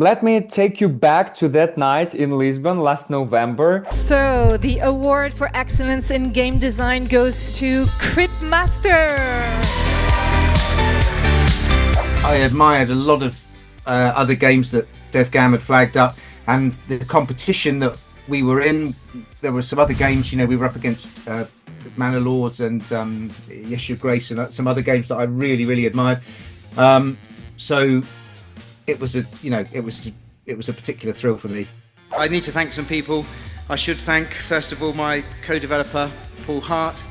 let me take you back to that night in Lisbon last November. So the award for excellence in game design goes to Cryptmaster. I admired a lot of other games that DevGAMM had flagged up, and the competition that we were in, there were some other games, we were up against Manor Lords and Yes Your Grace and some other games that I really, really admired. So it was a particular thrill for me. I need to thank some people. I should thank, first of all, my co-developer, Paul Hart.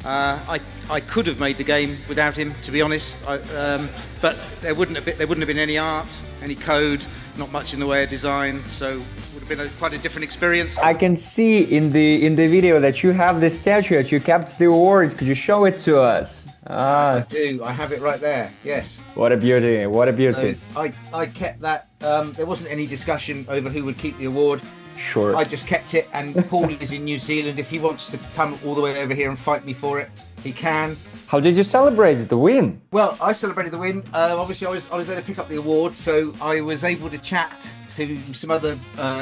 I could have made the game without him, to be honest, but there wouldn't have been any art, any code, not much in the way of design, so it would have been quite a different experience. I can see in the video that you have the statuette. You kept the award. Could you show it to us? I do. I have it right there. Yes. What a beauty! What a beauty! So I kept that. There wasn't any discussion over who would keep the award. Sure. I just kept it, and Paul is in New Zealand. If he wants to come all the way over here and fight me for it, he can. How did you celebrate the win? Well, I celebrated the win. Obviously, I was there to pick up the award, so I was able to chat to some other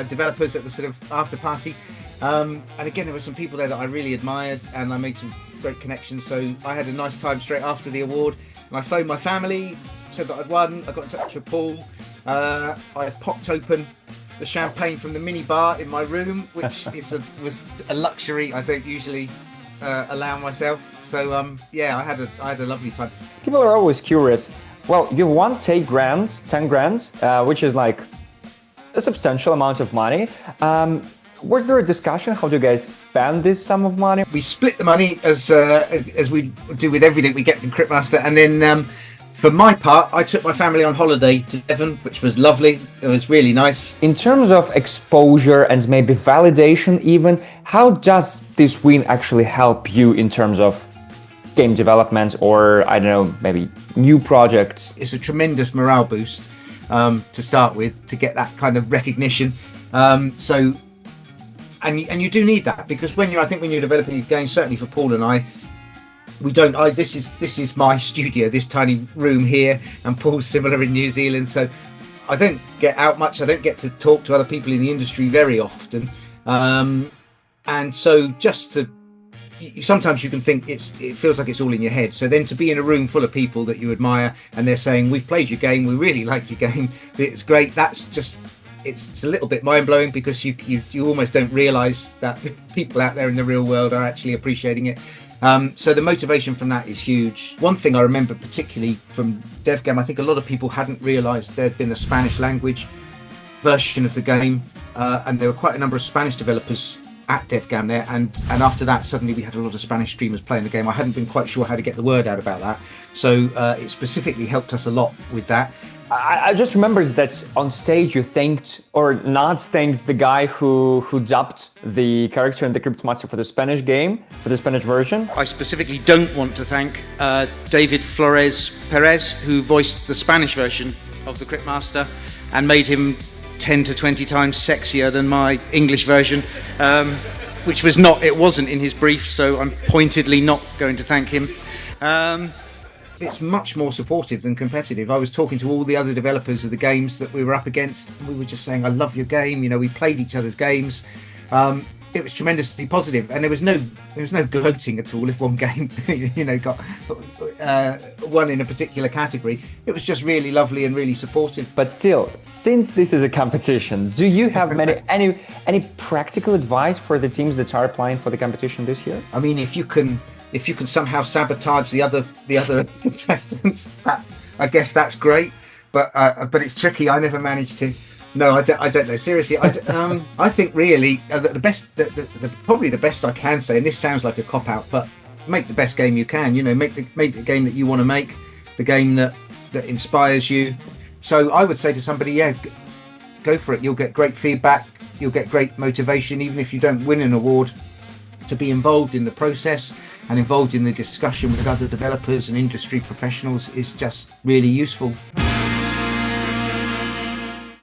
developers at the sort of after party. And again, there were some people there that I really admired, and I made some great connections. So I had a nice time straight after the award. And I phoned my family, said that I'd won. I got in touch with Paul. I popped open the champagne from the mini bar in my room, which was a luxury I don't usually allow myself. So yeah, I had a lovely time. People are always curious. Well, you've won 10 grand, which is like a substantial amount of money. Was there a discussion how do you guys spend this sum of money? We split the money as we do with everything we get from Cryptmaster, and then for my part, I took my family on holiday to Devon, which was lovely. It was really nice. In terms of exposure and maybe validation even, how does this win actually help you in terms of game development or, I don't know, maybe new projects? It's a tremendous morale boost to start with, to get that kind of recognition. And you do need that, because I think when you're developing a game, certainly for Paul and I, this is my studio, this tiny room here, and Paul's similar in New Zealand, so I don't get out much. I don't get to talk to other people in the industry very often, and so sometimes you can think it feels like it's all in your head. So then to be in a room full of people that you admire, and they're saying, "We've played your game, we really like your game, it's great," it's a little bit mind-blowing, because you almost don't realize that people out there in the real world are actually appreciating it. So the motivation from that is huge. One thing I remember particularly from DevGAMM, I think a lot of people hadn't realized there'd been a Spanish language version of the game, and there were quite a number of Spanish developers at DevGAMM there, and after that suddenly we had a lot of Spanish streamers playing the game. I hadn't been quite sure how to get the word out about that, so it specifically helped us a lot with that. I just remembered that on stage you thanked or not thanked the guy who dubbed the character in the Cryptmaster for the Spanish game, for the Spanish version. I specifically don't want to thank David Flores Perez, who voiced the Spanish version of the Cryptmaster and made him 10 to 20 times sexier than my English version, which wasn't in his brief, so I'm pointedly not going to thank him. It's much more supportive than competitive. I was talking to all the other developers of the games that we were up against, and we were just saying, "I love your game." We played each other's games. It was tremendously positive, and there was no gloating at all if one game, got one in a particular category. It was just really lovely and really supportive. But still, since this is a competition, do you have any practical advice for the teams that are applying for the competition this year? I mean, if you can somehow sabotage the other contestants, I guess that's great. But it's tricky. I never managed to. No, I don't know. Seriously, I think really probably the best I can say, and this sounds like a cop out, but make the best game you can. Make the game that you want to make, the game that inspires you. So I would say to somebody, yeah, go for it. You'll get great feedback. You'll get great motivation, even if you don't win an award. To be involved in the process and involved in the discussion with other developers and industry professionals is just really useful.